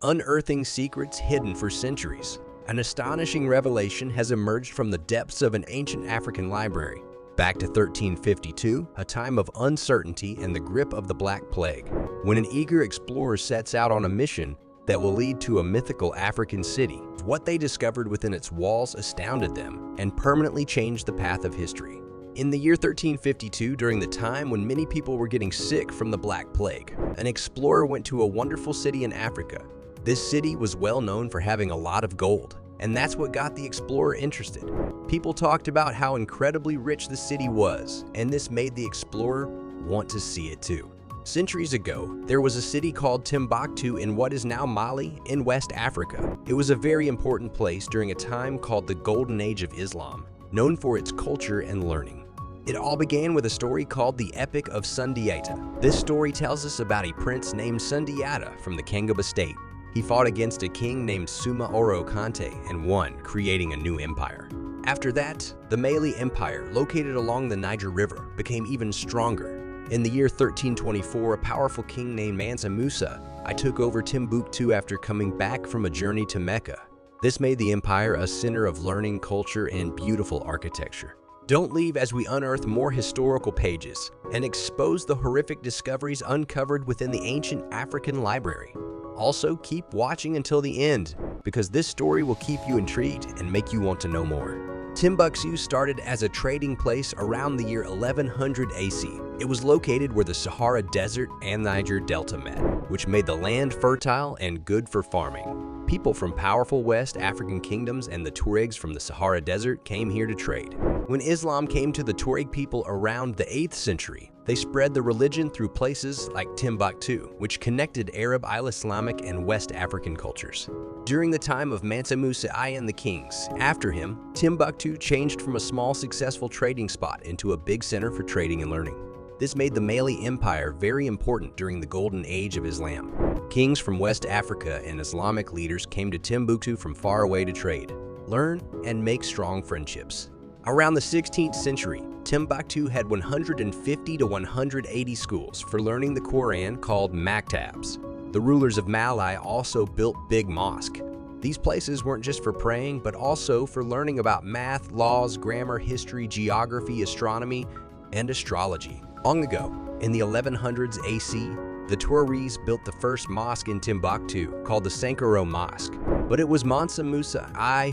unearthing secrets hidden for centuries. An astonishing revelation has emerged from the depths of an ancient African library. Back to 1352, a time of uncertainty and the grip of the Black Plague, when an eager explorer sets out on a mission that will lead to a mythical African city. What they discovered within its walls astounded them and permanently changed the path of history. In the year 1352, during the time when many people were getting sick from the Black Plague, an explorer went to a wonderful city in Africa. This city was well known for having a lot of gold, and that's what got the explorer interested. People talked about how incredibly rich the city was, and this made the explorer want to see it too. Centuries ago, there was a city called Timbuktu in what is now Mali in West Africa. It was a very important place during a time called the Golden Age of Islam, known for its culture and learning. It all began with a story called the Epic of Sundiata. This story tells us about a prince named Sundiata from the Kangaba state. He fought against a king named Suma Oro Kante and won, creating a new empire. After that, the Mali Empire, located along the Niger River, became even stronger. In the year 1324, a powerful king named Mansa Musa took over Timbuktu after coming back from a journey to Mecca. This made the empire a center of learning, culture, and beautiful architecture. Don't leave as we unearth more historical pages and expose the horrific discoveries uncovered within the ancient African library. Also, keep watching until the end, because this story will keep you intrigued and make you want to know more. Timbuktu started as a trading place around the year 1100 AC. It was located where the Sahara Desert and Niger Delta met, which made the land fertile and good for farming. People from powerful West African kingdoms and the Tuaregs from the Sahara Desert came here to trade. When Islam came to the Tuareg people around the 8th century, they spread the religion through places like Timbuktu, which connected Arab, Islamic, and West African cultures. During the time of Mansa Musa and the kings after him, Timbuktu changed from a small successful trading spot into a big center for trading and learning. This made the Mali Empire very important during the Golden Age of Islam. Kings from West Africa and Islamic leaders came to Timbuktu from far away to trade, learn, and make strong friendships. Around the 16th century, Timbuktu had 150 to 180 schools for learning the Quran called maktabs. The rulers of Mali also built big mosques. These places weren't just for praying, but also for learning about math, laws, grammar, history, geography, astronomy, and astrology. Long ago, in the 1100s AC, the Tuaregs built the first mosque in Timbuktu, called the Sankara Mosque. But it was Mansa Musa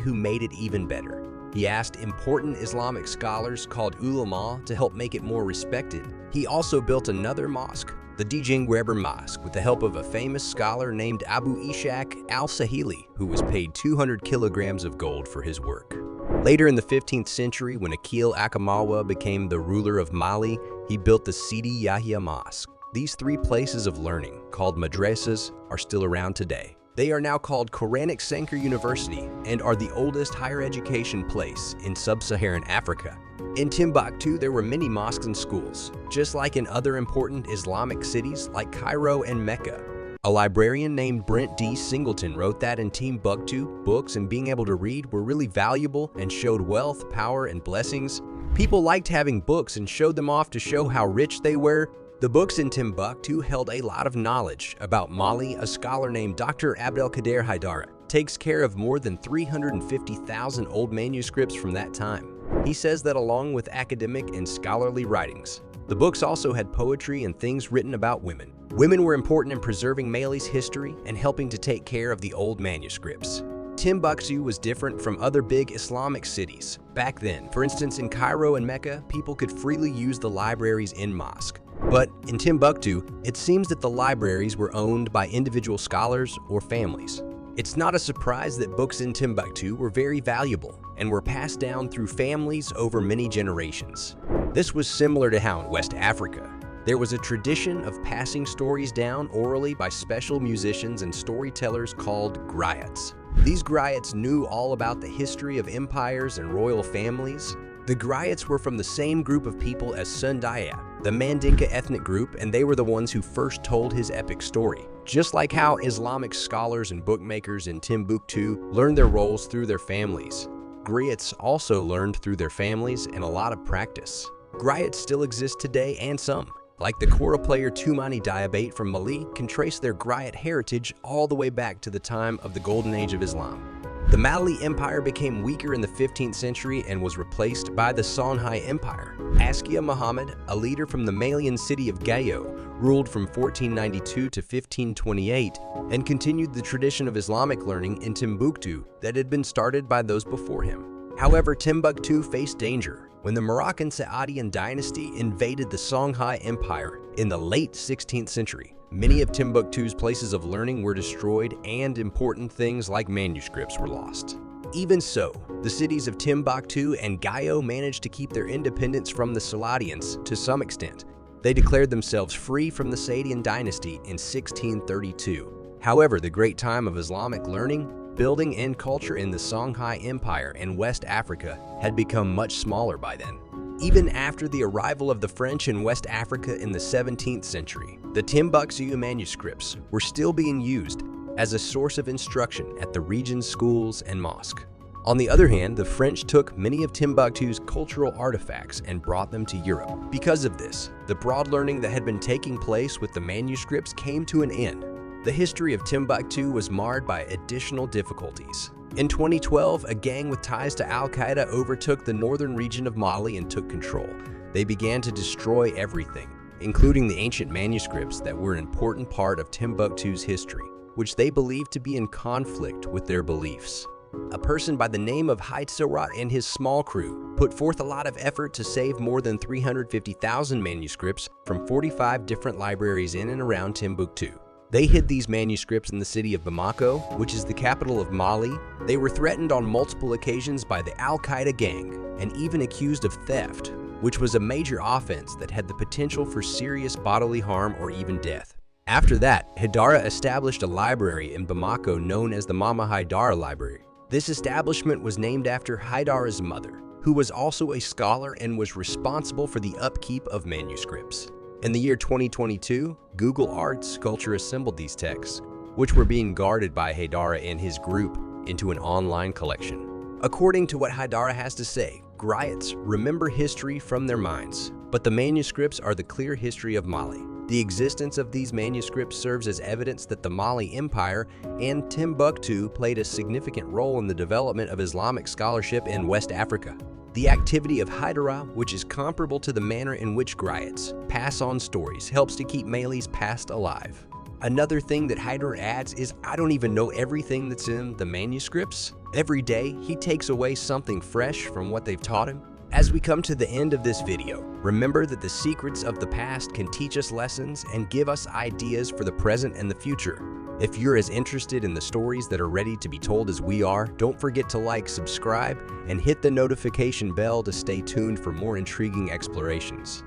who made it even better. He asked important Islamic scholars called ulama to help make it more respected. He also built another mosque, the Dijingweber Mosque, with the help of a famous scholar named Abu Ishaq al-Sahili, who was paid 200 kilograms of gold for his work. Later in the 15th century, when Akil Akamawa became the ruler of Mali, he built the Sidi Yahya Mosque. These three places of learning, called madrasas, are still around today. They are now called Quranic Center University and are the oldest higher education place in sub-Saharan Africa. In Timbuktu, there were many mosques and schools, just like in other important Islamic cities like Cairo and Mecca. A librarian named Brent D. Singleton wrote that in Timbuktu, books and being able to read were really valuable and showed wealth, power, and blessings. People liked having books and showed them off to show how rich they were. The books in Timbuktu held a lot of knowledge about Mali. A scholar named Dr. Abdelkader Haidara takes care of more than 350,000 old manuscripts from that time. He says that along with academic and scholarly writings, the books also had poetry and things written about women. Women were important in preserving Mali's history and helping to take care of the old manuscripts. Timbuktu was different from other big Islamic cities. Back then, for instance, in Cairo and Mecca, people could freely use the libraries in mosque. But in Timbuktu, it seems that the libraries were owned by individual scholars or families. It's not a surprise that books in Timbuktu were very valuable and were passed down through families over many generations. This was similar to how in West Africa, there was a tradition of passing stories down orally by special musicians and storytellers called griots. These griots knew all about the history of empires and royal families. The griots were from the same group of people as Sundiata, the Mandinka ethnic group, and they were the ones who first told his epic story. Just like how Islamic scholars and bookmakers in Timbuktu learned their roles through their families, griots also learned through their families and a lot of practice. Griots still exist today, and some, like the Kora player Tumani Diabate from Mali, can trace their Griot heritage all the way back to the time of the Golden Age of Islam. The Mali Empire became weaker in the 15th century and was replaced by the Songhai Empire. Askia Muhammad, a leader from the Malian city of Gayo, ruled from 1492 to 1528 and continued the tradition of Islamic learning in Timbuktu that had been started by those before him. However, Timbuktu faced danger when the Moroccan Saadian dynasty invaded the Songhai Empire in the late 16th century. Many of Timbuktu's places of learning were destroyed and important things like manuscripts were lost. Even so, the cities of Timbuktu and Gayo managed to keep their independence from the Saadians to some extent. They declared themselves free from the Saadian dynasty in 1632. However, the great time of Islamic learning, building, and culture in the Songhai Empire and West Africa had become much smaller by then. Even after the arrival of the French in West Africa in the 17th century, the Timbuktu manuscripts were still being used as a source of instruction at the region's schools and mosques. On the other hand, the French took many of Timbuktu's cultural artifacts and brought them to Europe. Because of this, the broad learning that had been taking place with the manuscripts came to an end. The history of Timbuktu was marred by additional difficulties. In 2012, a gang with ties to Al-Qaeda overtook the northern region of Mali and took control. They began to destroy everything, including the ancient manuscripts that were an important part of Timbuktu's history, which they believed to be in conflict with their beliefs. A person by the name of Hart and his small crew put forth a lot of effort to save more than 350,000 manuscripts from 45 different libraries in and around Timbuktu. They hid these manuscripts in the city of Bamako, which is the capital of Mali. They were threatened on multiple occasions by the Al-Qaeda gang and even accused of theft, which was a major offense that had the potential for serious bodily harm or even death. After that, Haidara established a library in Bamako known as the Mama Haidara Library. This establishment was named after Haidara's mother, who was also a scholar and was responsible for the upkeep of manuscripts. In the year 2022, Google Art Culture assembled these texts, which were being guarded by Haidara and his group, into an online collection. According to what Haidara has to say, Griots remember history from their minds, but the manuscripts are the clear history of Mali. The existence of these manuscripts serves as evidence that the Mali Empire and Timbuktu played a significant role in the development of Islamic scholarship in West Africa. The activity of Haidara, which is comparable to the manner in which Griots pass on stories, helps to keep Mali's past alive. Another thing that Haidara adds is, I don't even know everything that's in the manuscripts. Every day, he takes away something fresh from what they've taught him. As we come to the end of this video, remember that the secrets of the past can teach us lessons and give us ideas for the present and the future. If you're as interested in the stories that are ready to be told as we are, don't forget to like, subscribe, and hit the notification bell to stay tuned for more intriguing explorations.